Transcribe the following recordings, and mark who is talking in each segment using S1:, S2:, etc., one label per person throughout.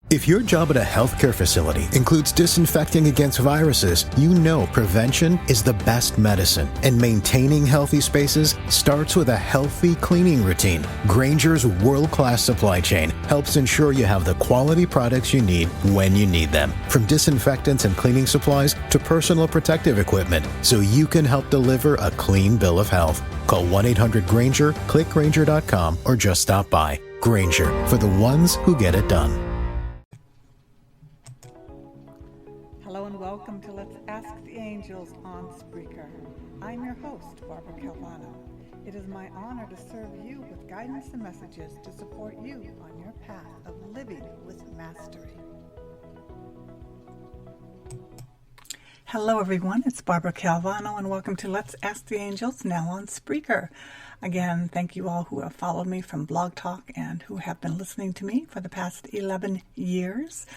S1: If your job at a healthcare facility includes disinfecting against viruses, you know prevention is the best medicine, and maintaining healthy spaces starts with a healthy cleaning routine. Grainger's world-class supply chain helps ensure you have the quality products you need when you need them, from disinfectants and cleaning supplies to personal protective equipment, so you can help deliver a clean bill of health. Call 1-800-GRAINGER, click Grainger.com, or just stop by. Grainger, for the ones who get it done.
S2: Hello and welcome to Let's Ask the Angels on Spreaker. I'm your host, Barbara Calvano. It is my honor to serve you with guidance and messages to support you on your path of living with mastery. Hello everyone, it's Barbara Calvano and welcome to Let's Ask the Angels now on Spreaker. Again, thank you all who have followed me from Blog Talk and who have been listening to me for the past 11 years.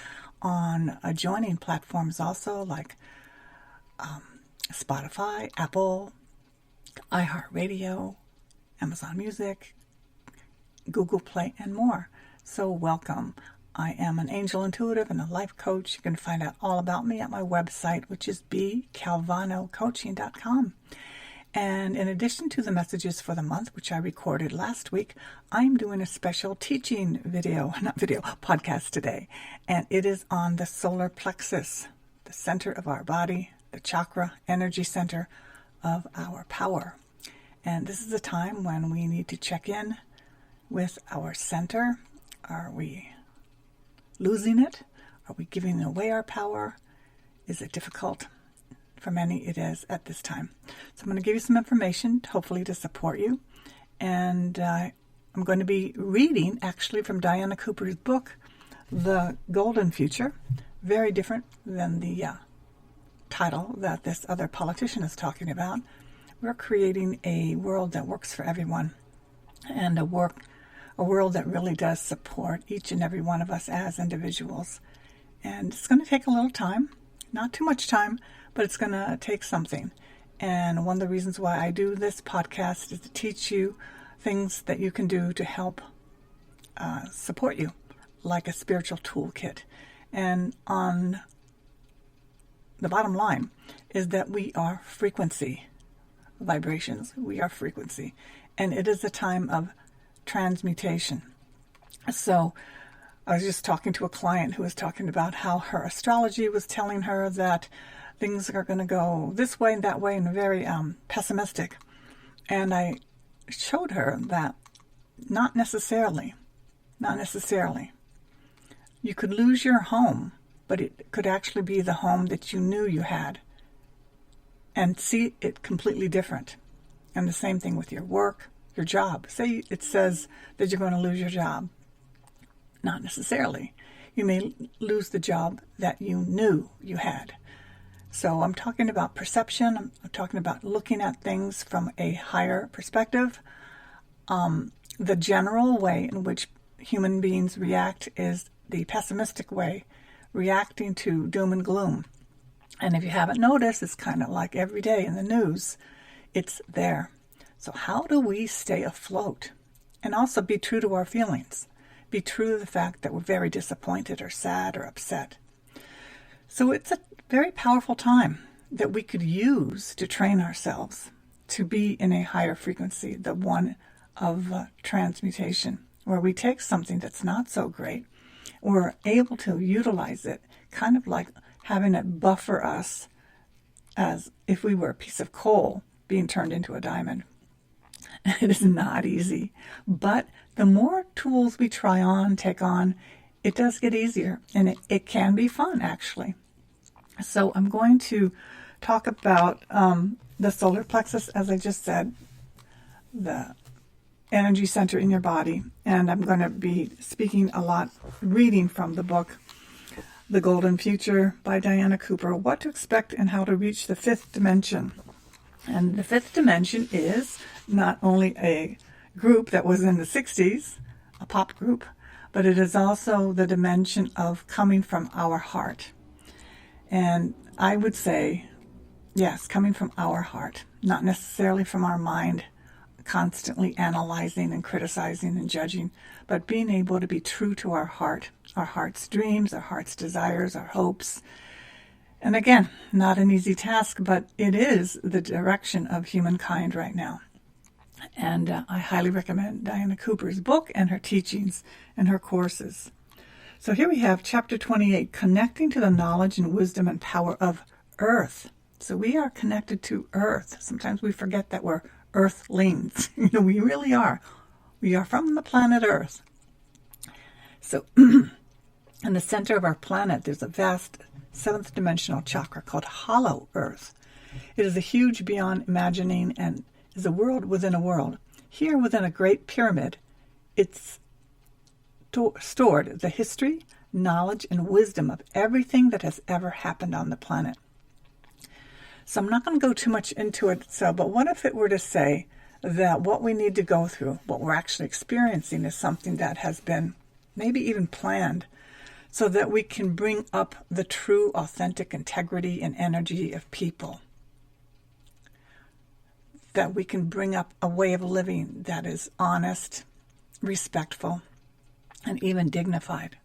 S2: On adjoining platforms also like Spotify, Apple, iHeartRadio, Amazon Music, Google Play, and more. So welcome. I am an angel intuitive and a life coach. You can find out all about me at my website, which is bcalvanocoaching.com. And in addition to the messages for the month, which I recorded last week, I'm doing a special teaching podcast today. And it is on the solar plexus, the center of our body, the chakra, energy center of our power. And this is a time when we need to check in with our center. Are we losing it? Are we giving away our power? Is it difficult? For many, it is at this time. So I'm going to give you some information, hopefully to support you. And I'm going to be reading, actually, from Diana Cooper's book, The Golden Future. Very different than the title that this other politician is talking about. We're creating a world that works for everyone, and a world that really does support each and every one of us as individuals. And it's going to take a little time, not too much time, but it's going to take something. And one of the reasons why I do this podcast is to teach you things that you can do to help support you, like a spiritual toolkit. And on the bottom line is that we are frequency vibrations. We are frequency. And it is a time of transmutation. So I was just talking to a client who was talking about how her astrology was telling her that things are going to go this way and that way, and very pessimistic. And I showed her that not necessarily. You could lose your home, but it could actually be the home that you knew you had, and see it completely different. And the same thing with your work, your job. Say it says that you're going to lose your job. Not necessarily. You may lose the job that you knew you had. So I'm talking about perception. I'm talking about looking at things from a higher perspective. The general way in which human beings react is the pessimistic way, reacting to doom and gloom. And if you haven't noticed, it's kind of like every day in the news. It's there. So how do we stay afloat and also be true to our feelings? Be true to the fact that we're very disappointed or sad or upset. So it's a very powerful time that we could use to train ourselves to be in a higher frequency, the one of transmutation, where we take something that's not so great, we're able to utilize it, kind of like having it buffer us as if we were a piece of coal being turned into a diamond. It is not easy, but the more tools we try on, take on, it does get easier, and it can be fun, actually. So I'm going to talk about the solar plexus, as I just said, the energy center in your body, and I'm going to be speaking a lot, reading from the book, The Golden Future by Diana Cooper, What to Expect and How to Reach the Fifth Dimension. And the fifth dimension is not only a group that was in the 60s, a pop group, but it is also the dimension of coming from our heart. And I would say, yes, coming from our heart, not necessarily from our mind, constantly analyzing and criticizing and judging, but being able to be true to our heart our heart's dreams, our heart's desires, our hopes. And again, not an easy task, but it is the direction of humankind right now. And I highly recommend Diana Cooper's book and her teachings and her courses. So here we have chapter 28, connecting to the knowledge and wisdom and power of Earth. So we are connected to Earth. Sometimes we forget that we're Earthlings. We really are. We are from the planet Earth. So in the center of our planet, there's a vast seventh dimensional chakra called Hollow Earth. It is a huge beyond imagining and is a world within a world. Here within a great pyramid, it's stored the history, knowledge, and wisdom of everything that has ever happened on the planet. So I'm not going to go too much into it, but what if it were to say that what we need to go through, what we're actually experiencing, is something that has been maybe even planned, so that we can bring up the true, authentic integrity and energy of people. That we can bring up a way of living that is honest, respectful, and even dignified.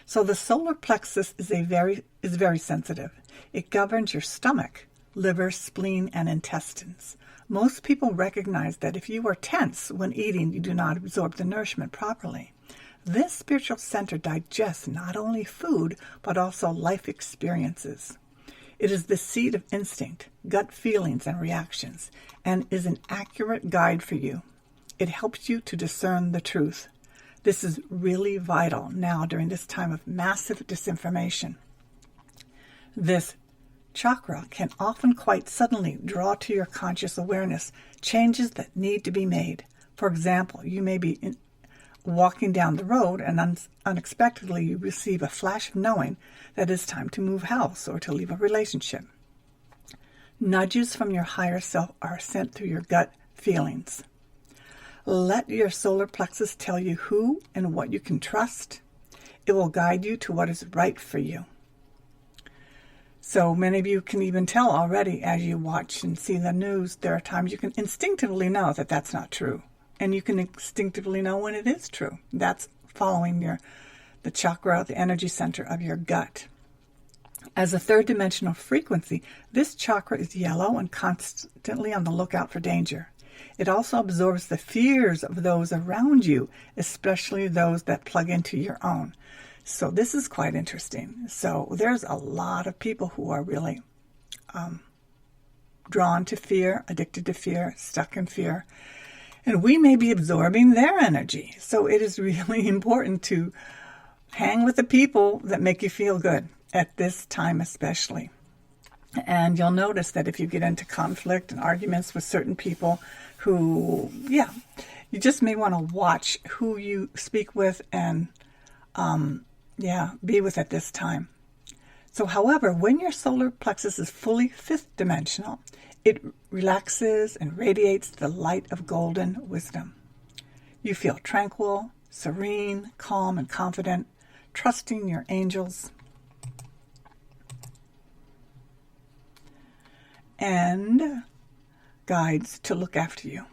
S2: So the solar plexus is very sensitive. It governs your stomach, liver, spleen, and intestines. Most people recognize that if you are tense when eating, you do not absorb the nourishment properly. This spiritual center digests not only food, but also life experiences. It is the seat of instinct, gut feelings, and reactions, and is an accurate guide for you. It helps you to discern the truth. This is really vital now during this time of massive disinformation. This chakra can often quite suddenly draw to your conscious awareness changes that need to be made. For example, you may be walking down the road and unexpectedly you receive a flash of knowing that it's time to move house or to leave a relationship. Nudges from your higher self are sent through your gut feelings. Let your solar plexus tell you who and what you can trust. It will guide you to what is right for you. So many of you can even tell already as you watch and see the news, there are times you can instinctively know that that's not true. And you can instinctively know when it is true. That's following the chakra, the energy center of your gut. As a third dimensional frequency, this chakra is yellow and constantly on the lookout for danger. It also absorbs the fears of those around you, especially those that plug into your own. So this is quite interesting. So there's a lot of people who are really drawn to fear, addicted to fear, stuck in fear. And we may be absorbing their energy. So it is really important to hang with the people that make you feel good at this time especially. And you'll notice that if you get into conflict and arguments with certain people who, you just may want to watch who you speak with and, be with at this time. So, however, when your solar plexus is fully fifth dimensional, it relaxes and radiates the light of golden wisdom. You feel tranquil, serene, calm, and confident, trusting your angels and guides to look after you.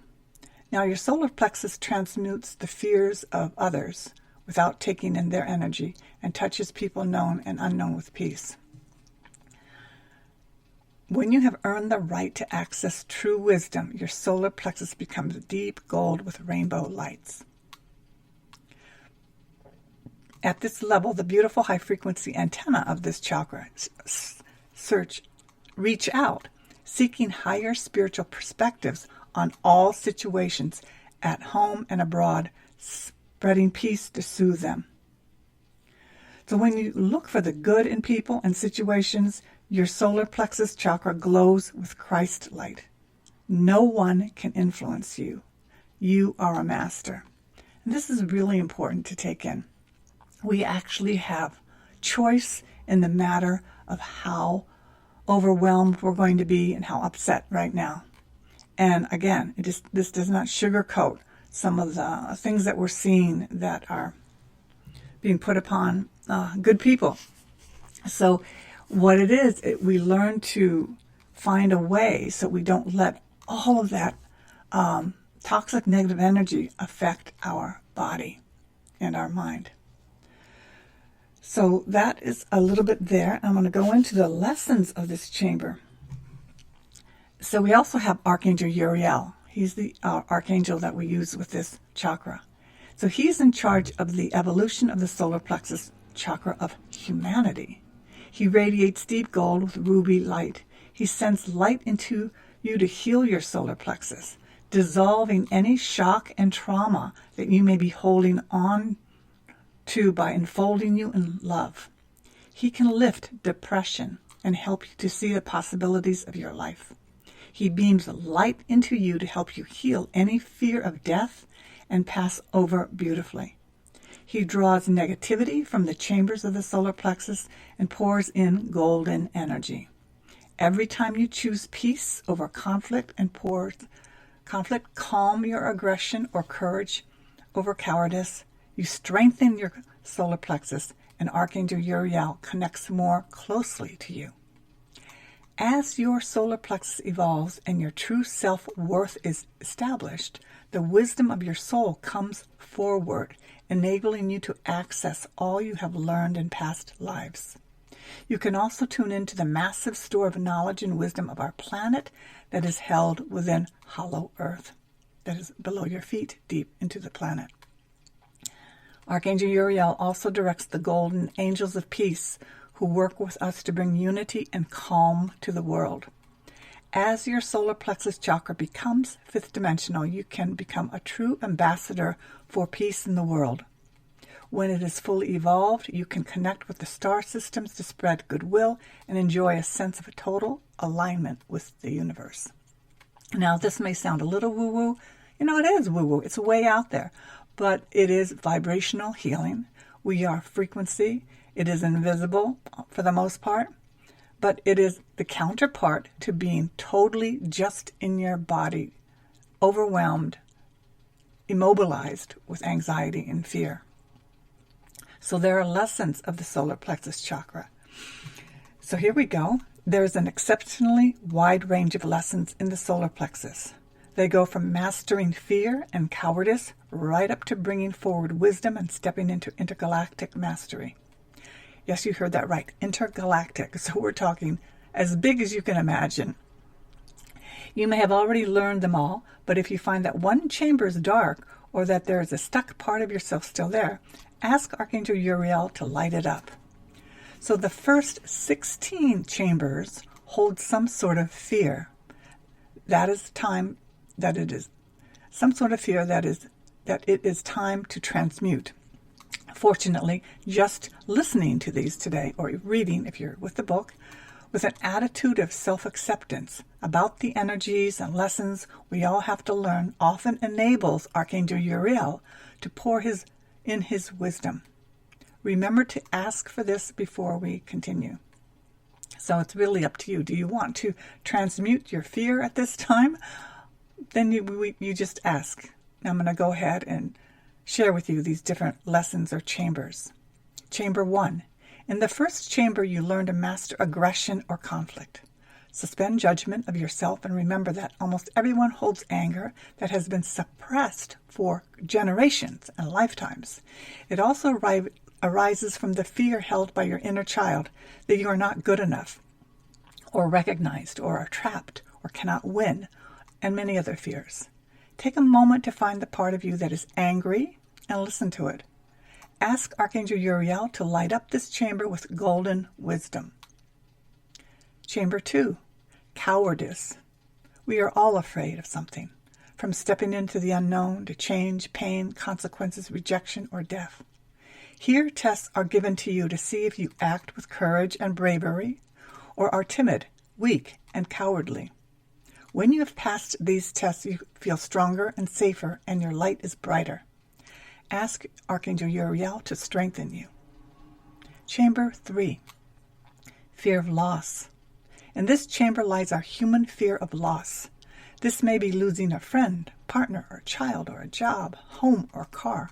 S2: Now, your solar plexus transmutes the fears of others without taking in their energy and touches people known and unknown with peace. When you have earned the right to access true wisdom, your solar plexus becomes deep gold with rainbow lights. At this level, the beautiful high-frequency antenna of this chakra reach out, seeking higher spiritual perspectives on all situations at home and abroad, spreading peace to soothe them. So when you look for the good in people and situations, your solar plexus chakra glows with Christ light. No one can influence you. You are a master. And this is really important to take in. We actually have choice in the matter of how overwhelmed we're going to be and how upset right now. And again, this does not sugarcoat some of the things that we're seeing that are being put upon good people. So what it is, we learn to find a way so we don't let all of that toxic negative energy affect our body and our mind. So that is a little bit there. I'm going to go into the lessons of this chamber. So we also have Archangel Uriel. He's the archangel that we use with this chakra. So he's in charge of the evolution of the solar plexus chakra of humanity. He radiates deep gold with ruby light. He sends light into you to heal your solar plexus, dissolving any shock and trauma that you may be holding on to by enfolding you in love. He can lift depression and help you to see the possibilities of your life. He beams light into you to help you heal any fear of death and pass over beautifully. He draws negativity from the chambers of the solar plexus and pours in golden energy. Every time you choose peace over conflict and calm your aggression or courage over cowardice, you strengthen your solar plexus, and Archangel Uriel connects more closely to you. As your solar plexus evolves and your true self-worth is established, the wisdom of your soul comes forward, enabling you to access all you have learned in past lives. You can also tune into the massive store of knowledge and wisdom of our planet that is held within hollow earth, that is below your feet, deep into the planet. Archangel Uriel also directs the golden angels of peace who work with us to bring unity and calm to the world. As your solar plexus chakra becomes fifth dimensional, you can become a true ambassador for peace in the world. When it is fully evolved, you can connect with the star systems to spread goodwill and enjoy a sense of a total alignment with the universe. Now, this may sound a little woo-woo. It is woo-woo. It's way out there. But it is vibrational healing. We are frequency. It is invisible for the most part. But it is the counterpart to being totally just in your body, overwhelmed, immobilized with anxiety and fear. So there are lessons of the solar plexus chakra. So here we go. There's an exceptionally wide range of lessons in the solar plexus. They go from mastering fear and cowardice right up to bringing forward wisdom and stepping into intergalactic mastery. Yes, you heard that right, intergalactic. So we're talking as big as you can imagine. You may have already learned them all, but if you find that one chamber is dark or that there is a stuck part of yourself still there, ask Archangel Uriel to light it up. So the first 16 chambers hold some sort of fear. That is time that it is some sort of fear that it is time to transmute. Fortunately, just listening to these today, or reading if you're with the book, with an attitude of self-acceptance about the energies and lessons we all have to learn, often enables Archangel Uriel to pour in his wisdom. Remember to ask for this before we continue. So it's really up to you. Do you want to transmute your fear at this time? Then you just ask. Now I'm going to go ahead and share with you these different lessons or chambers. Chamber 1. In the first chamber, you learn to master aggression or conflict. Suspend judgment of yourself and remember that almost everyone holds anger that has been suppressed for generations and lifetimes. It also arises from the fear held by your inner child that you are not good enough, or recognized, or are trapped, or cannot win, and many other fears. Take a moment to find the part of you that is angry and listen to it. Ask Archangel Uriel to light up this chamber with golden wisdom. Chamber 2, cowardice. We are all afraid of something, from stepping into the unknown to change, pain, consequences, rejection, or death. Here, tests are given to you to see if you act with courage and bravery, or are timid, weak, and cowardly. When you have passed these tests, you feel stronger and safer, and your light is brighter. Ask Archangel Uriel to strengthen you. Chamber 3, fear of loss. In this chamber lies our human fear of loss. This may be losing a friend, partner, or child, or a job, home, or car.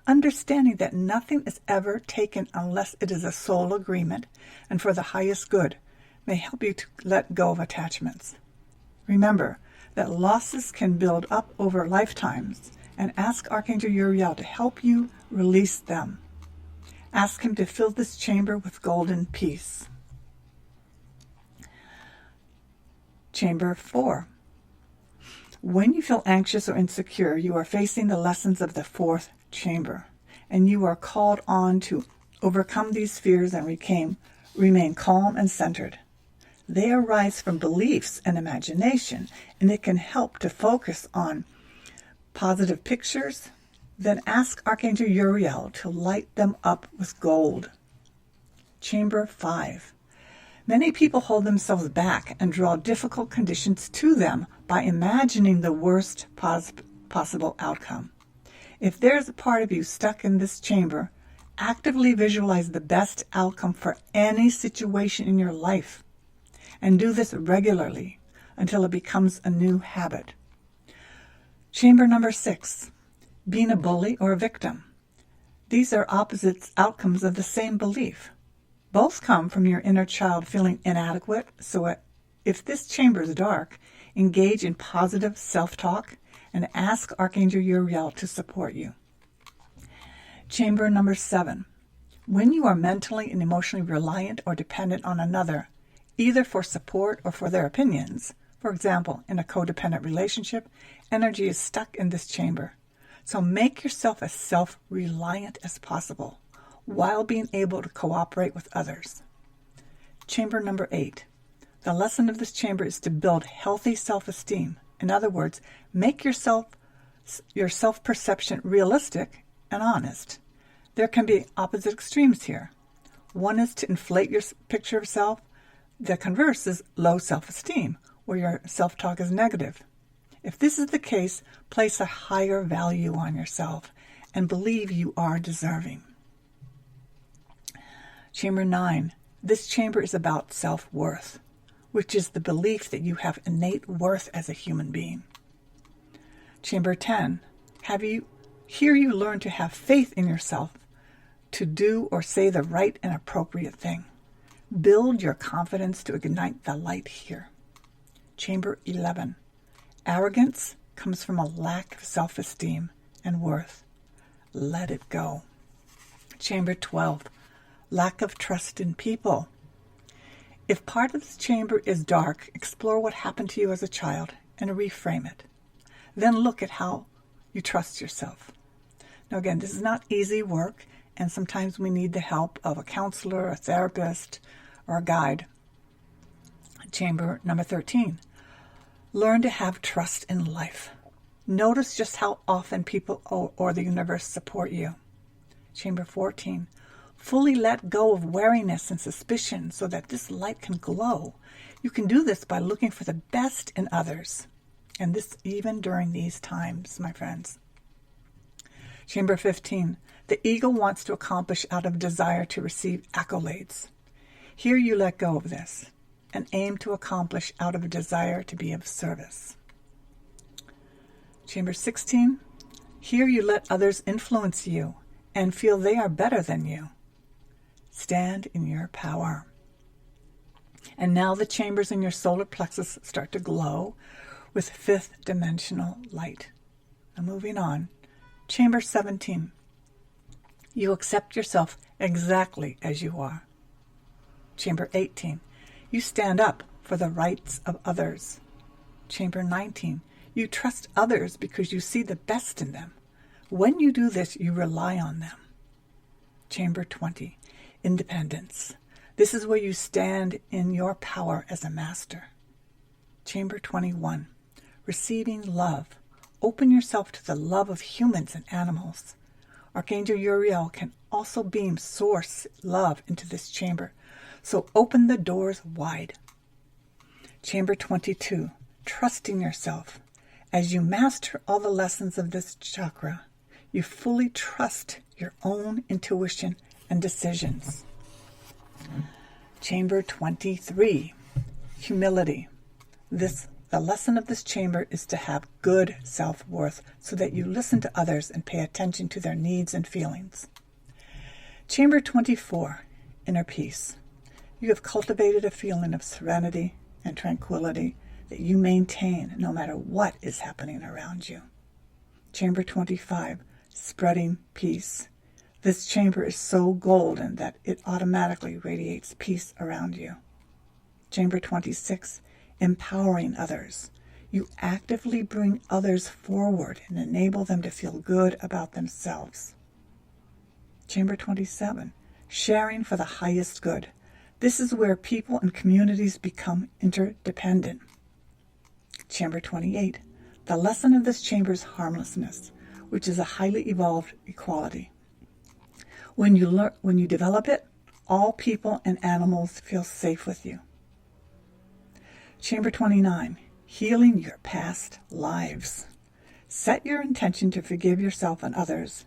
S2: Understanding that nothing is ever taken unless it is a soul agreement and for the highest good may help you to let go of attachments. Remember that losses can build up over lifetimes, and ask Archangel Uriel to help you release them. Ask him to fill this chamber with golden peace. Chamber 4. When you feel anxious or insecure, you are facing the lessons of the fourth chamber, and you are called on to overcome these fears and remain calm and centered. They arise from beliefs and imagination, and it can help to focus on positive pictures. Then ask Archangel Uriel to light them up with gold. Chamber 5. Many people hold themselves back and draw difficult conditions to them by imagining the worst possible outcome. If there's a part of you stuck in this chamber, actively visualize the best outcome for any situation in your life, and do this regularly until it becomes a new habit. Chamber number 6. Being a bully or a victim. These are opposite outcomes of the same belief. Both come from your inner child feeling inadequate, so if this chamber is dark, engage in positive self-talk and ask Archangel Uriel to support you. Chamber number 7. When you are mentally and emotionally reliant or dependent on another, either for support or for their opinions, for example, in a codependent relationship, energy is stuck in this chamber. So make yourself as self-reliant as possible, while being able to cooperate with others. Chamber number 8. The lesson of this chamber is to build healthy self-esteem. In other words, make your self-perception realistic and honest. There can be opposite extremes here. One is to inflate your picture of self. The converse is low self-esteem, where your self-talk is negative. If this is the case, place a higher value on yourself and believe you are deserving. Chamber 9. This chamber is about self-worth, which is the belief that you have innate worth as a human being. Chamber 10. Here you learn to have faith in yourself to do or say the right and appropriate thing. Build your confidence to ignite the light here. Chamber 11. Arrogance comes from a lack of self-esteem and worth. Let it go. Chamber 12. Lack of trust in people. If part of this chamber is dark, explore what happened to you as a child and reframe it. Then look at how you trust yourself. Now again, this is not easy work, and sometimes we need the help of a counselor, a therapist, or a guide. Chamber number 13. Learn to have trust in life. Notice just how often people or the universe support you. Chamber 14. Fully let go of wariness and suspicion so that this light can glow. You can do this by looking for the best in others. And this even during these times, my friends. Chamber 15. The ego wants to accomplish out of desire to receive accolades. Here you let go of this and aim to accomplish out of a desire to be of service. Chamber 16. Here you let others influence you and feel they are better than you. Stand in your power. And now the chambers in your solar plexus start to glow with fifth dimensional light. Now moving on. Chamber 17. You accept yourself exactly as you are. Chamber 18. You stand up for the rights of others. Chamber 19. You trust others because you see the best in them. When you do this, you rely on them. Chamber 20. Independence. This is where you stand in your power as a master. Chamber 21. Receiving love. Open yourself to the love of humans and animals. Archangel Uriel can also beam source love into this chamber, so open the doors wide. Chamber 22. Trusting yourself. As you master all the lessons of this chakra, you fully trust your own intuition and decisions. Chamber 23. Humility. The lesson of this chamber is to have good self-worth so that you listen to others and pay attention to their needs and feelings. Chamber 24. Inner peace. You have cultivated a feeling of serenity and tranquility that you maintain no matter what is happening around you. Chamber 25. Spreading peace. This chamber is so golden that it automatically radiates peace around you. Chamber 26, empowering others. You actively bring others forward and enable them to feel good about themselves. Chamber 27, sharing for the highest good. This is where people and communities become interdependent. Chamber 28, the lesson of this chamber is harmlessness, which is a highly evolved equality. When you develop it, all people and animals feel safe with you. Chamber 29, healing your past lives. Set your intention to forgive yourself and others,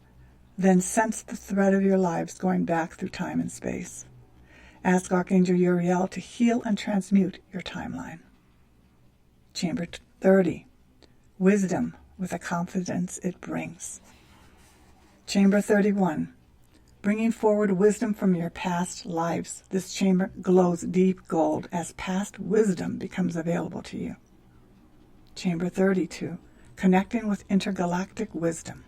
S2: then sense the thread of your lives going back through time and space. Ask Archangel Uriel to heal and transmute your timeline. Chamber 30, wisdom with the confidence it brings. Chamber 31, bringing forward wisdom from your past lives. This chamber glows deep gold as past wisdom becomes available to you. Chamber 32, connecting with intergalactic wisdom.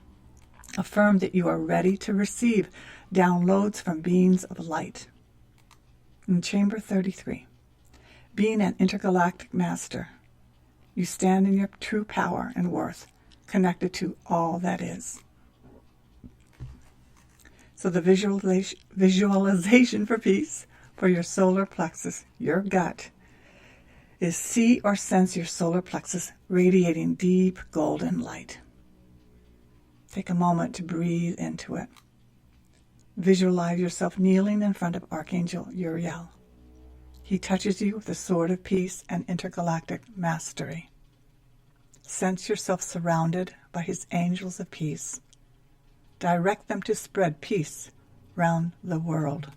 S2: Affirm that you are ready to receive downloads from beings of light. In Chamber 33, being an intergalactic master, you stand in your true power and worth, connected to all that is. So the visualization for peace for your solar plexus, your gut, is see or sense your solar plexus radiating deep golden light. Take a moment to breathe into it. Visualize yourself kneeling in front of Archangel Uriel. He touches you with the sword of peace and intergalactic mastery. Sense yourself surrounded by his angels of peace. Direct them to spread peace round the world.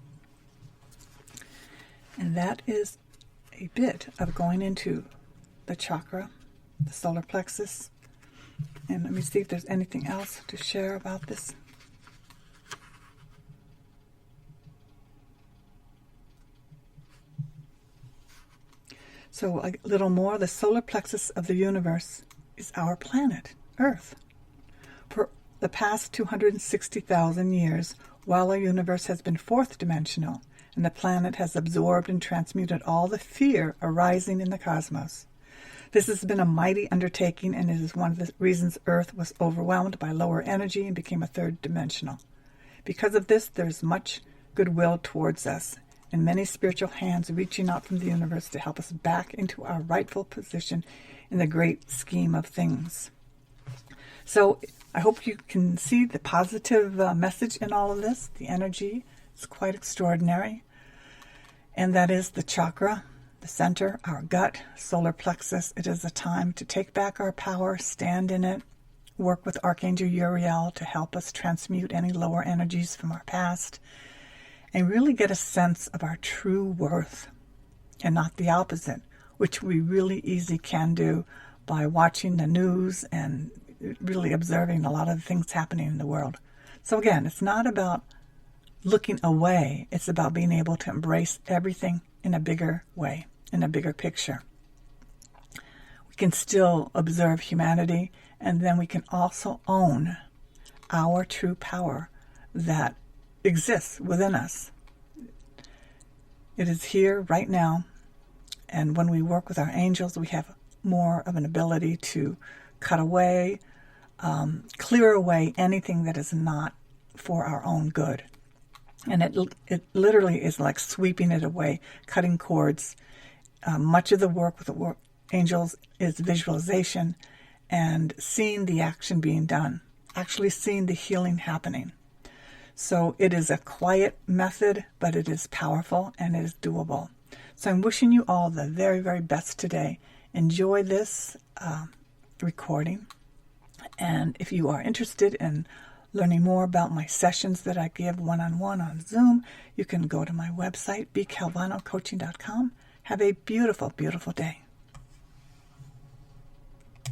S2: And that is a bit of going into the chakra, the solar plexus. And let me see if there's anything else to share about this. So a little more, the solar plexus of the universe is our planet, Earth. For the past 260,000 years, while our universe has been fourth dimensional, and the planet has absorbed and transmuted all the fear arising in the cosmos. This has been a mighty undertaking, and it is one of the reasons Earth was overwhelmed by lower energy and became a third dimensional. Because of this, there's much goodwill towards us, and many spiritual hands reaching out from the universe to help us back into our rightful position in the great scheme of things. So I hope you can see the positive message in all of this. The energy is quite extraordinary. And that is the chakra, the center, our gut, solar plexus. It is a time to take back our power, stand in it, work with Archangel Uriel to help us transmute any lower energies from our past, and really get a sense of our true worth and not the opposite, which we really easily can do by watching the news and really observing a lot of things happening in the world. So again, it's not about looking away. It's about being able to embrace everything in a bigger way, in a bigger picture. We can still observe humanity, and then we can also own our true power that exists within us. It is here right now, and when we work with our angels, we have more of an ability to cut away, clear away anything that is not for our own good. And it literally is like sweeping it away, cutting cords. Much of the work with the angels is visualization and seeing the action being done, actually seeing the healing happening. So it is a quiet method, but it is powerful and it is doable. So I'm wishing you all the very, very best today. Enjoy this recording. And if you are interested in learning more about my sessions that I give one-on-one on Zoom, you can go to my website, bcalvanocoaching.com. Have a beautiful, beautiful day.